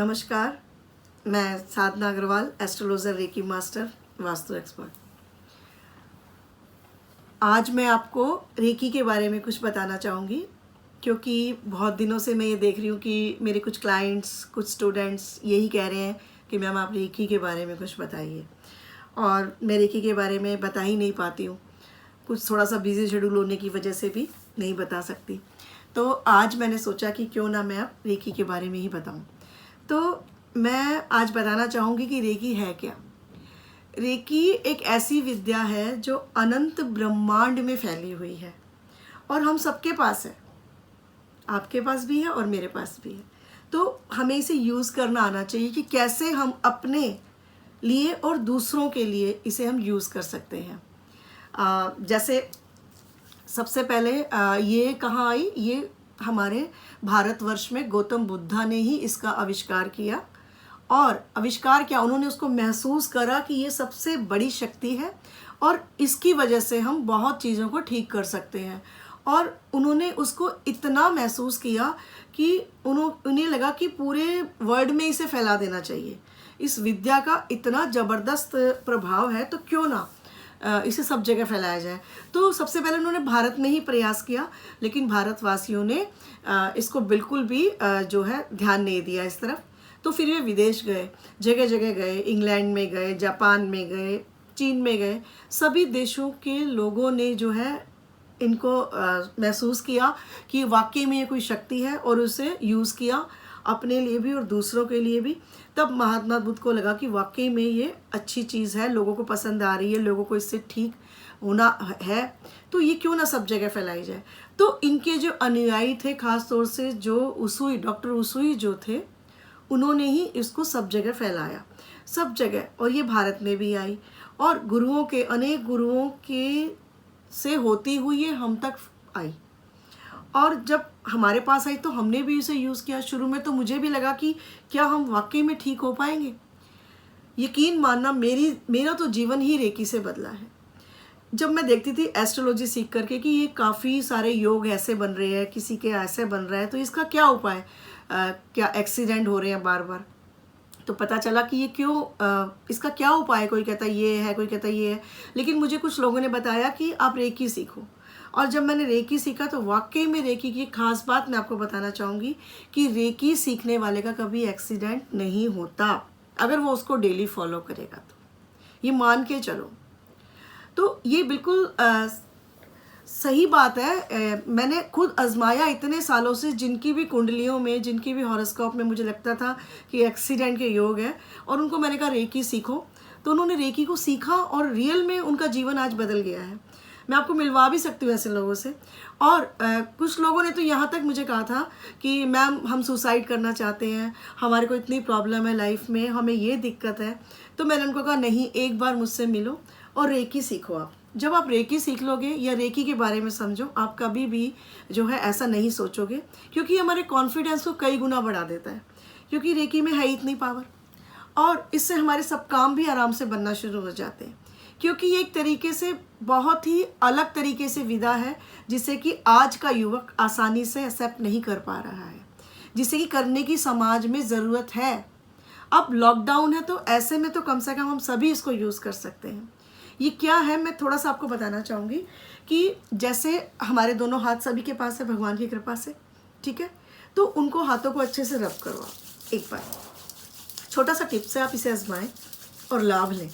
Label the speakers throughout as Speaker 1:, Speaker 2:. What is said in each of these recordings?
Speaker 1: नमस्कार, मैं Sadhana Agarwal, astrologer, reiki master, vastu expert. आज मैं आपको रेकी के बारे में कुछ बताना चाहूँगी, क्योंकि बहुत दिनों से मैं ये देख रही हूँ कि मेरे कुछ क्लाइंट्स, कुछ स्टूडेंट्स यही कह रहे हैं कि मैम आप रेकी के बारे में कुछ बताइए, और मैं रेकी के बारे में बता ही नहीं पाती हूँ। कुछ थोड़ा सा बिजी शेड्यूल होने की वजह से भी नहीं बता सकती। तो आज मैंने सोचा कि क्यों ना मैं अब रेकी के बारे में ही बताऊँ। तो मैं आज बताना चाहूँगी कि रेकी है क्या। रेकी एक ऐसी विद्या है जो अनंत ब्रह्मांड में फैली हुई है और हम सबके पास है। आपके पास भी है और मेरे पास भी है। तो हमें इसे यूज़ करना आना चाहिए कि कैसे हम अपने लिए और दूसरों के लिए इसे हम यूज़ कर सकते हैं। जैसे सबसे पहले ये कहाँ आई, ये हमारे भारतवर्ष में गौतम बुद्धा ने ही इसका आविष्कार किया। और आविष्कार क्या, उन्होंने उसको महसूस करा कि ये सबसे बड़ी शक्ति है और इसकी वजह से हम बहुत चीज़ों को ठीक कर सकते हैं। और उन्होंने उसको इतना महसूस किया कि उन्हें लगा कि पूरे वर्ल्ड में इसे फैला देना चाहिए। इस विद्या का इतना ज़बरदस्त प्रभाव है, तो क्यों ना इसे सब जगह फैलाया जाए। तो सबसे पहले उन्होंने भारत में ही प्रयास किया, लेकिन भारतवासियों ने इसको बिल्कुल भी जो है ध्यान नहीं दिया इस तरफ। तो फिर वे विदेश गए, जगह जगह गए, इंग्लैंड में गए, जापान में गए, चीन में गए। सभी देशों के लोगों ने जो है इनको महसूस किया कि वाकई में ये कोई शक्ति है और उसे यूज़ किया अपने लिए भी और दूसरों के लिए भी। तब महात्मा बुद्ध को लगा कि वाकई में ये अच्छी चीज़ है, लोगों को पसंद आ रही है, लोगों को इससे ठीक होना है, तो ये क्यों ना सब जगह फैलाई जाए। तो इनके जो अनुयायी थे, ख़ास तौर से जो उसूई, डॉक्टर उसूई जो थे, उन्होंने ही इसको सब जगह फैलाया, सब जगह। और ये भारत में भी आई और गुरुओं के, अनेक गुरुओं के से होती हुई ये हम तक आई। और जब हमारे पास आई तो हमने भी इसे यूज़ किया। शुरू में तो मुझे भी लगा कि क्या हम वाकई में ठीक हो पाएंगे। यकीन मानना, मेरा तो जीवन ही रेकी से बदला है। जब मैं देखती थी एस्ट्रोलॉजी सीख करके कि ये काफ़ी सारे योग ऐसे बन रहे हैं, किसी के ऐसे बन रहा है, तो इसका क्या उपाय, क्या एक्सीडेंट हो रहे हैं बार बार, तो पता चला कि ये क्यों, इसका क्या उपाय। कोई कहता ये है, कोई कहता ये है, लेकिन मुझे कुछ लोगों ने बताया कि आप रेकी सीखो। और जब मैंने रेकी सीखा तो वाकई में रेकी की खास बात मैं आपको बताना चाहूँगी कि रेकी सीखने वाले का कभी एक्सीडेंट नहीं होता, अगर वो उसको डेली फॉलो करेगा तो। ये मान के चलो। तो ये बिल्कुल सही बात है। मैंने खुद आजमाया इतने सालों से, जिनकी भी कुंडलियों में, जिनकी भी हॉरोस्कोप में मुझे लगता था कि एक्सीडेंट के योग है, और उनको मैंने कहा रेकी सीखो, तो उन्होंने रेकी को सीखा और रियल में उनका जीवन आज बदल गया है। मैं आपको मिलवा भी सकती हूँ ऐसे लोगों से। और कुछ लोगों ने तो यहाँ तक मुझे कहा था कि मैम हम सुसाइड करना चाहते हैं, हमारे को इतनी प्रॉब्लम है लाइफ में, हमें ये दिक्कत है। तो मैंने उनको कहा नहीं, एक बार मुझसे मिलो और रेकी सीखो। आप जब आप रेकी सीख लोगे या रेकी के बारे में समझो, आप कभी भी जो है ऐसा नहीं सोचोगे, क्योंकि हमारे कॉन्फिडेंस को कई गुना बढ़ा देता है, क्योंकि रेकी में है इतनी पावर। और इससे हमारे सब काम भी आराम से बनना शुरू हो जाते हैं, क्योंकि ये एक तरीके से बहुत ही अलग तरीके से विधा है, जिसे कि आज का युवक आसानी से एक्सेप्ट नहीं कर पा रहा है, जिसे कि करने की समाज में ज़रूरत है। अब लॉकडाउन है तो ऐसे में तो कम से कम हम सभी इसको यूज़ कर सकते हैं। ये क्या है, मैं थोड़ा सा आपको बताना चाहूँगी कि जैसे हमारे दोनों हाथ सभी के पास है भगवान की कृपा से, ठीक है, तो उनको हाथों को अच्छे से रब करो आप एक बार। छोटा सा टिप्स है, आप इसे आजमाएं और लाभ लें।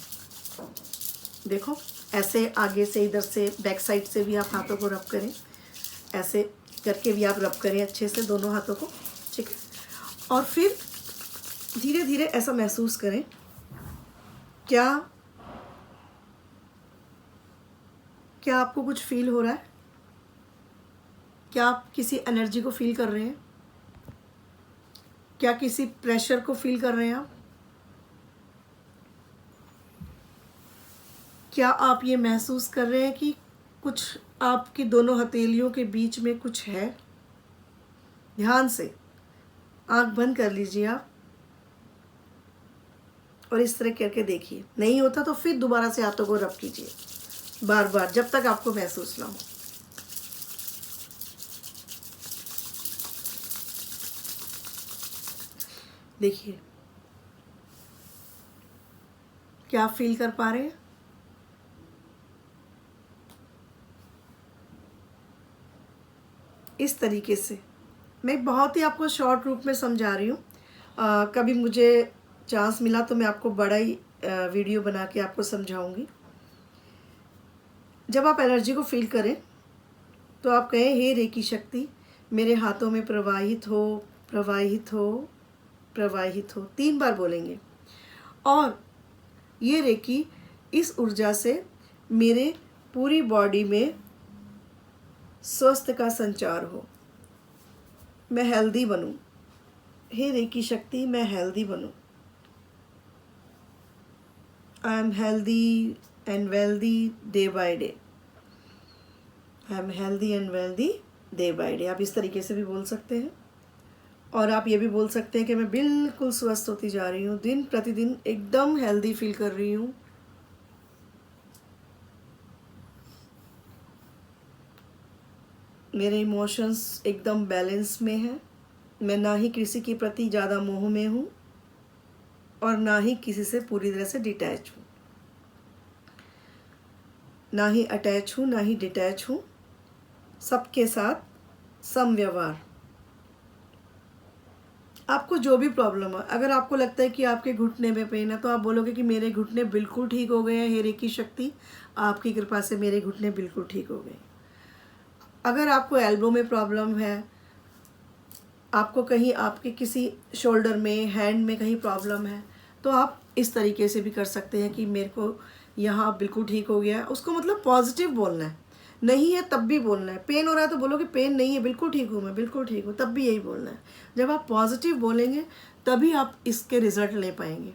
Speaker 1: देखो, ऐसे आगे से, इधर से, बैक साइड से भी आप हाथों को रब करें, ऐसे करके भी आप रब करें अच्छे से दोनों हाथों को, ठीक है। और फिर धीरे धीरे ऐसा महसूस करें, क्या आपको कुछ फील हो रहा है? क्या आप किसी एनर्जी को फील कर रहे हैं? क्या किसी प्रेशर को फील कर रहे हैं आप? क्या आप ये महसूस कर रहे हैं कि कुछ आपकी दोनों हथेलियों के बीच में कुछ है? ध्यान से आंख बंद कर लीजिए आप और इस तरह करके देखिए। नहीं होता तो फिर दोबारा से हाथों को रब कीजिए बार बार, जब तक आपको महसूस ना हो। देखिए, क्या आप फील कर पा रहे हैं? इस तरीके से मैं बहुत ही आपको शॉर्ट रूप में समझा रही हूँ। कभी मुझे चांस मिला तो मैं आपको बड़ा ही वीडियो बना के आपको समझाऊंगी। जब आप एनर्जी को फील करें तो आप कहें, हे रेकी शक्ति मेरे हाथों में प्रवाहित हो, प्रवाहित हो, प्रवाहित हो। 3 बार बोलेंगे और ये रेकी इस ऊर्जा से मेरे पूरी बॉडी में स्वस्थ का संचार हो, मैं हेल्दी बनूं। हे रेकी शक्ति मैं हेल्दी बनूं। I am healthy and wealthy day by day. I am healthy and wealthy day by day. आप इस तरीके से भी बोल सकते हैं। और आप ये भी बोल सकते हैं कि मैं बिल्कुल स्वस्थ होती जा रही हूँ, दिन प्रतिदिन एकदम हेल्दी फील कर रही हूँ। मेरे इमोशंस एकदम बैलेंस में हैं। मैं ना ही किसी के प्रति ज़्यादा मोह में हूँ और ना ही किसी से पूरी तरह से डिटैच हूँ, ना ही अटैच हूँ ना ही डिटैच हूँ। सबके साथ समव्यवहार। आपको जो भी प्रॉब्लम है, अगर आपको लगता है कि आपके घुटने में पेन है तो आप बोलोगे कि मेरे घुटने बिल्कुल ठीक हो गए हैं, हे रेकी शक्ति आपकी कृपा से मेरे घुटने बिल्कुल ठीक हो गए। अगर आपको एल्बो में प्रॉब्लम है, आपको कहीं आपके किसी शोल्डर में, हैंड में कहीं प्रॉब्लम है, तो आप इस तरीके से भी कर सकते हैं कि मेरे को यहाँ बिल्कुल ठीक हो गया है। उसको मतलब पॉजिटिव बोलना है, नहीं है तब भी बोलना है। पेन हो रहा है तो बोलो कि पेन नहीं है, बिल्कुल ठीक हूँ मैं, बिल्कुल ठीक हूँ, तब भी यही बोलना है। जब आप पॉजिटिव बोलेंगे तभी आप इसके रिज़ल्ट ले पाएंगे।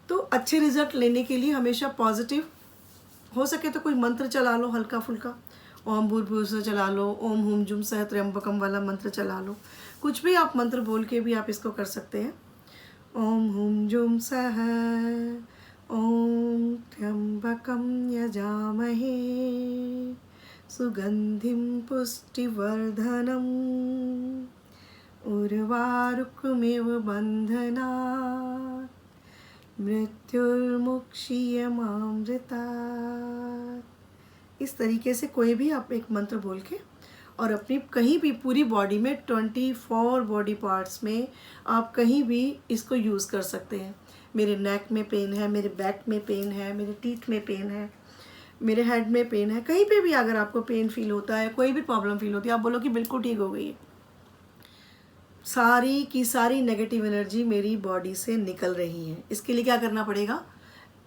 Speaker 1: तो अच्छे रिज़ल्ट लेने के लिए हमेशा पॉजिटिव, हो सके तो कोई मंत्र चला लो हल्का फुल्का, ओम भूर्भुवस्सुः चला लो, ओम हुम जुम सह त्र्यंबकम वाला मंत्र चला लो। कुछ भी आप मंत्र बोल के भी आप इसको कर सकते हैं। ओम हुम जुम सह, ओम त्र्यंबकम यजामहे सुगंधिम पुष्टिवर्धनम उर्वारुकमिव बंधनात् मृत्युर्मुक्षीयमामृतात्। इस तरीके से कोई भी आप एक मंत्र बोल के और अपनी कहीं भी पूरी बॉडी में 24 बॉडी पार्ट्स में आप कहीं भी इसको यूज़ कर सकते हैं। मेरे नेक में पेन है, मेरे बैक में पेन है, मेरे टीथ में पेन है, मेरे हेड में पेन है, कहीं पे भी अगर आपको पेन फील होता है, कोई भी प्रॉब्लम फील होती है, आप बोलो कि बिल्कुल ठीक हो गई है। सारी की सारी नेगेटिव एनर्जी मेरी बॉडी से निकल रही है। इसके लिए क्या करना पड़ेगा,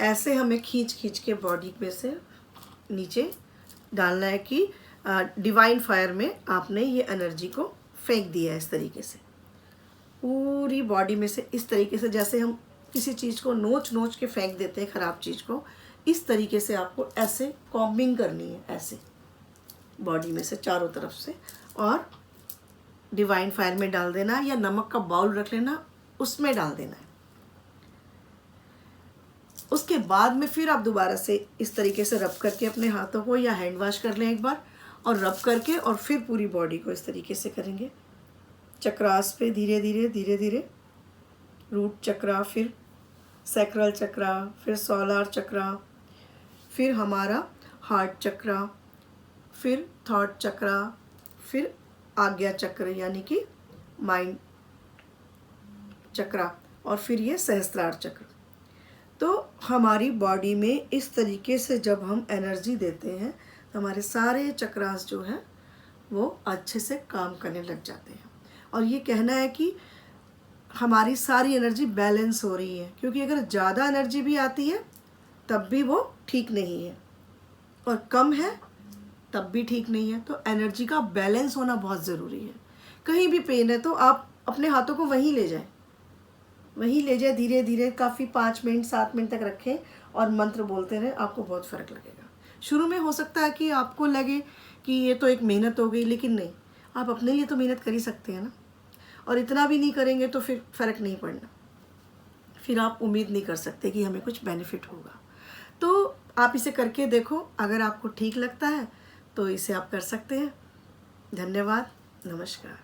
Speaker 1: ऐसे हमें खींच खींच के बॉडी में से नीचे डालना है कि डिवाइन फायर में आपने ये एनर्जी को फेंक दिया है। इस तरीके से पूरी बॉडी में से, इस तरीके से जैसे हम किसी चीज़ को नोच नोच के फेंक देते हैं, ख़राब चीज़ को, इस तरीके से आपको ऐसे कॉम्बिंग करनी है, ऐसे बॉडी में से चारों तरफ से, और डिवाइन फायर में डाल देना, या नमक का बाउल रख लेना, उसमें डाल देना है। उसके बाद में फिर आप दोबारा से इस तरीके से रब करके अपने हाथों को, या हैंड वॉश कर लें एक बार, और रब करके और फिर पूरी बॉडी को इस तरीके से करेंगे। चक्रास पे धीरे धीरे धीरे धीरे, रूट चक्रा, फिर सैक्रल चक्रा, फिर सोलार चक्रा, फिर हमारा हार्ट चक्रा, फिर थॉट चक्रा, फिर आज्ञा चक्र यानी कि माइंड चक्रा, और फिर ये सहस्त्रार चक्र। तो हमारी बॉडी में इस तरीके से जब हम एनर्जी देते हैं तो हमारे सारे चक्रास जो हैं वो अच्छे से काम करने लग जाते हैं। और ये कहना है कि हमारी सारी एनर्जी बैलेंस हो रही है, क्योंकि अगर ज़्यादा एनर्जी भी आती है तब भी वो ठीक नहीं है, और कम है तब भी ठीक नहीं है। तो एनर्जी का बैलेंस होना बहुत ज़रूरी है। कहीं भी पेन है तो आप अपने हाथों को वहीं ले जाएं, वहीं ले जाए, धीरे धीरे काफ़ी 5 मिनट 7 मिनट तक रखें और मंत्र बोलते रहें, आपको बहुत फ़र्क लगेगा। शुरू में हो सकता है कि आपको लगे कि ये तो एक मेहनत हो गई, लेकिन नहीं, आप अपने लिए तो मेहनत कर ही सकते हैं ना। और इतना भी नहीं करेंगे तो फिर फ़र्क नहीं पड़ना, फिर आप उम्मीद नहीं कर सकते कि हमें कुछ बेनिफिट होगा। तो आप इसे करके देखो, अगर आपको ठीक लगता है तो इसे आप कर सकते हैं। धन्यवाद, नमस्कार।